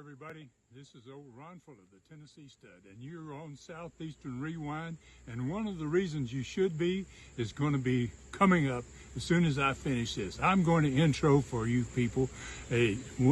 everybody. This is old Ron Fuller, the Tennessee Stud, and you're on Southeastern Rewind. And one of the reasons you should be is going to be coming up as soon as I finish this. I'm going to intro for you people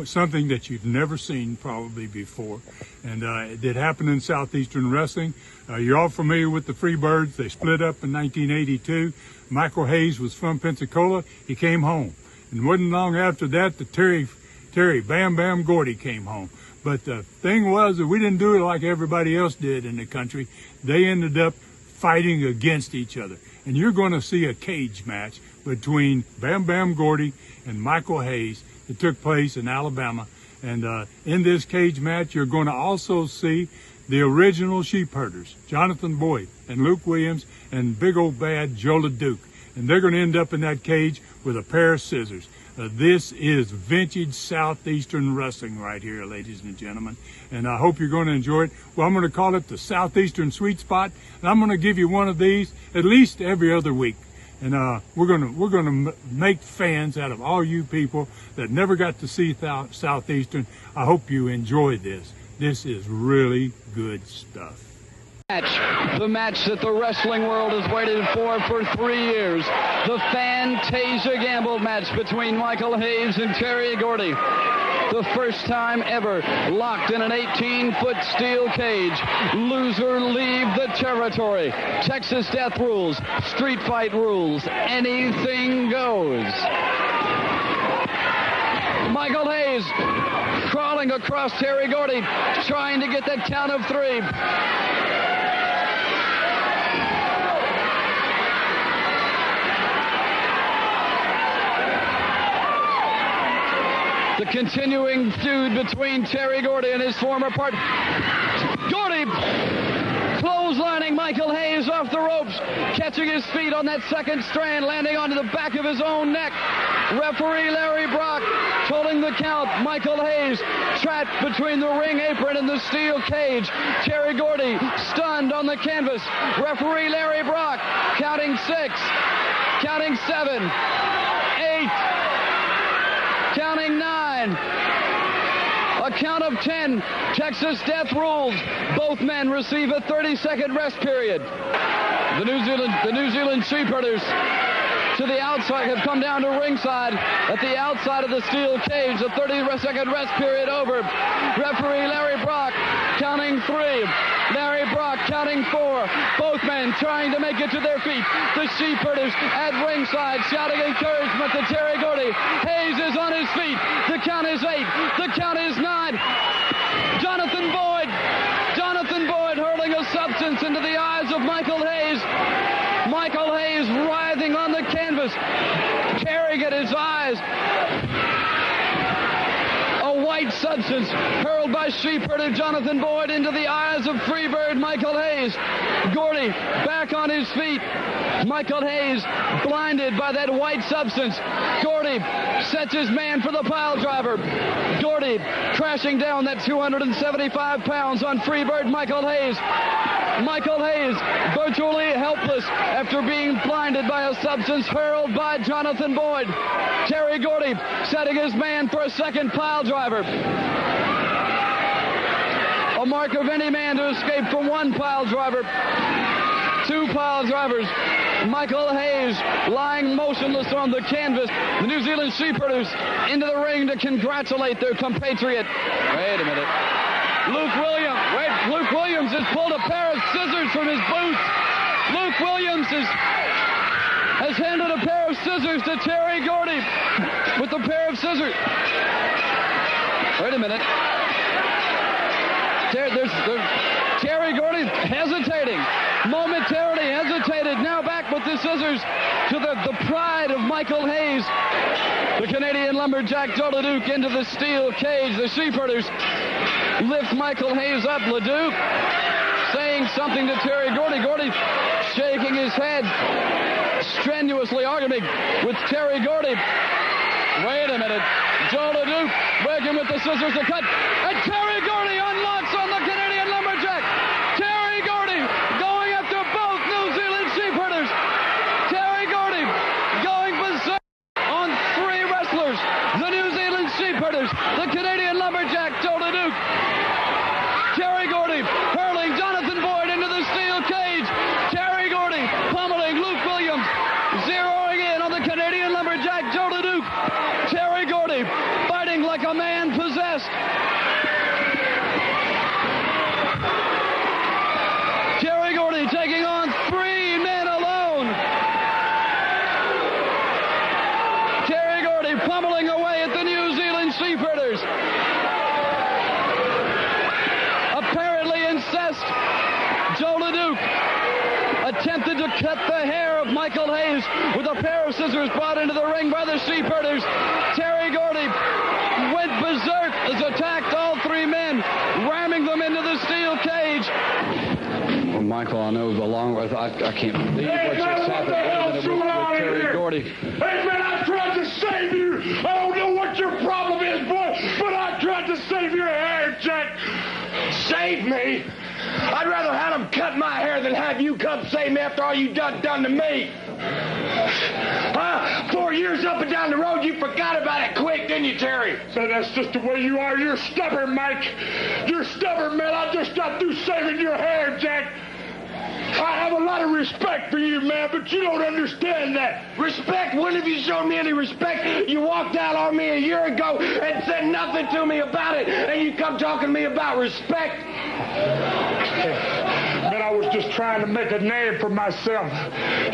something that you've never seen probably before, and it happened in Southeastern Wrestling. You're all familiar with the Freebirds. They split up in 1982. Michael Hayes was from Pensacola. He came home, and wasn't long after that the Terry Bam Bam Gordy came home. But the thing was that we didn't do it like everybody else did in the country. They ended up fighting against each other. And you're going to see a cage match between Bam Bam Gordy and Michael Hayes that took place in Alabama. And in this cage match, you're going to also see the original sheep herders, Jonathan Boyd and Luke Williams and big old bad Joe LeDuc. And they're going to end up in that cage with a pair of scissors. This is vintage Southeastern wrestling right here, ladies and gentlemen, and I hope you're going to enjoy it. Well, I'm going to call it the Southeastern Sweet Spot, and I'm going to give you one of these at least every other week. And we're going to make fans out of all you people that never got to see Southeastern. I hope you enjoy this. This is really good stuff. The match that the wrestling world has waited for 3 years. The Fantasia Gamble match between Michael Hayes and Terry Gordy. The first time ever locked in an 18-foot steel cage. Loser leave the territory. Texas death rules, street fight rules, anything goes. Michael Hayes crawling across Terry Gordy, trying to get that count of 3. The continuing feud between Terry Gordy and his former partner. Gordy clotheslining Michael Hayes off the ropes, catching his feet on that second strand, landing onto the back of his own neck. Referee Larry Brock holding the count. Michael Hayes trapped between the ring apron and the steel cage. Terry Gordy stunned on the canvas. Referee Larry Brock counting 6, counting 7, 8, counting 9. A count of 10. Texas death rules. Both men receive a 30-second rest period. The New Zealand sheep herders to the outside have come down to ringside at the outside of the steel cage. The 30-second rest period over. Referee Larry Brock counting 3. Larry Brock counting 4. Both men trying to make it to their feet. The sheep herders at ringside shouting encouragement to Terry Gordy. Hayes is on his feet. The count is 8. The count is 9. Jonathan Boyd hurling a substance into the eyes of Michael Hayes. Michael Hayes writhing on the canvas, tearing at his eyes. A white substance hurled by sheepherder Jonathan Boyd into the eyes of Freebird Michael Hayes. Gordy back on his feet. Michael Hayes blinded by that white substance. Gordy sets his man for the pile driver. Gordy crashing down that 275 pounds on Freebird Michael Hayes. Michael Hayes virtually helpless after being blinded by a substance hurled by Jonathan Boyd. Terry Gordy setting his man for a second pile driver. A mark of any man to escape from one pile driver. 2 pile drivers. Michael Hayes lying motionless on the canvas. The New Zealand sheepherders into the ring to congratulate their compatriot. Wait a minute. Luke Williams has pulled a pair of scissors from his boots. Luke Williams has handed a pair of scissors to Terry Gordy with a pair of scissors. Wait a minute. Terry Gordy hesitating, momentarily hesitated, now back with the scissors to the pride of Michael Hayes. The Canadian lumberjack Joe LeDuc into the steel cage. The sheepherders lift Michael Hayes up. LeDuc saying something to Terry Gordy. Gordy shaking his head, strenuously arguing with Terry Gordy. Wait a minute. Joe LeDuc working with the scissors to cut. And Terry Gordy unlocks on the Canadian lumberjack. Terry Gordy going after both New Zealand sheepherders. Terry Gordy going berserk on 3 wrestlers. The New Zealand sheepherders, the Canadian lumberjack Joe LeDuc, possessed. Terry Gordy taking on 3 men alone. Terry Gordy pummeling away at the New Zealand Sheepherders. Apparently incensed, Joe LeDuc attempted to cut the hair of Michael Hayes with a pair of scissors brought into the ring by the Sheepherders. Terry Gordy went berserk as attacked all 3 men, ramming them into the steel cage. Well, Michael, I know along with I can't believe what just happened with Terry Gordy. Hey, man, I tried to save you. I don't know what your problem is, boy, but I tried to save your hair, Jack. Save me? I'd rather have them cut my hair than have you come save me after all you done to me. Huh? 4 years up and down the road, you forgot about it quick, didn't you, Terry? So that's just the way you are. You're stubborn, Mike. You're stubborn, man. I just got through saving your hair, Jack. I have a lot of respect for you, man, but you don't understand that. Respect? When have you shown me any respect? You walked out on me a year ago and said nothing to me about it, and you come talking to me about respect? Man, I was just trying to make a name for myself.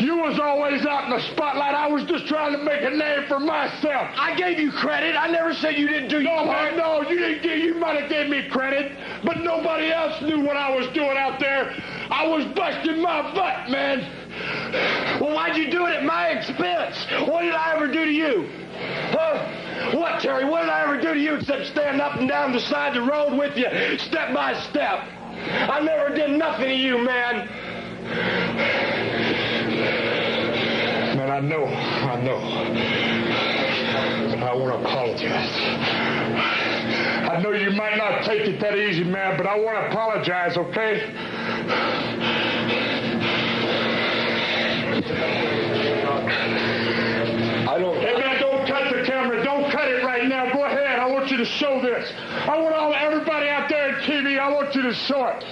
You was always out in the spotlight. I was just trying to make a name for myself. I gave you credit. I never said you didn't do your part. No, you didn't. You might have gave me credit, but nobody else knew what I was doing out there. I was busting my butt, man. Well, why'd you do it at my expense? What did I ever do to you? Huh? What, Terry? What did I ever do to you except stand up and down the side of the road with you, step by step? I never did nothing to you, man. Man, I know. But I want to apologize. I know you might not take it that easy, man, but I want to apologize, okay? Hey, man, don't cut the camera. Don't cut it right now. Go ahead. I want you to show this. I want everybody out there on TV, I want you to show it.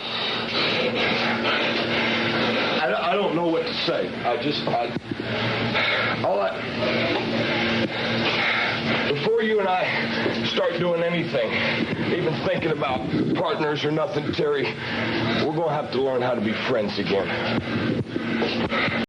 I don't know what to say. Before you and I start doing anything, even thinking about partners or nothing, Terry, we're going to have to learn how to be friends again.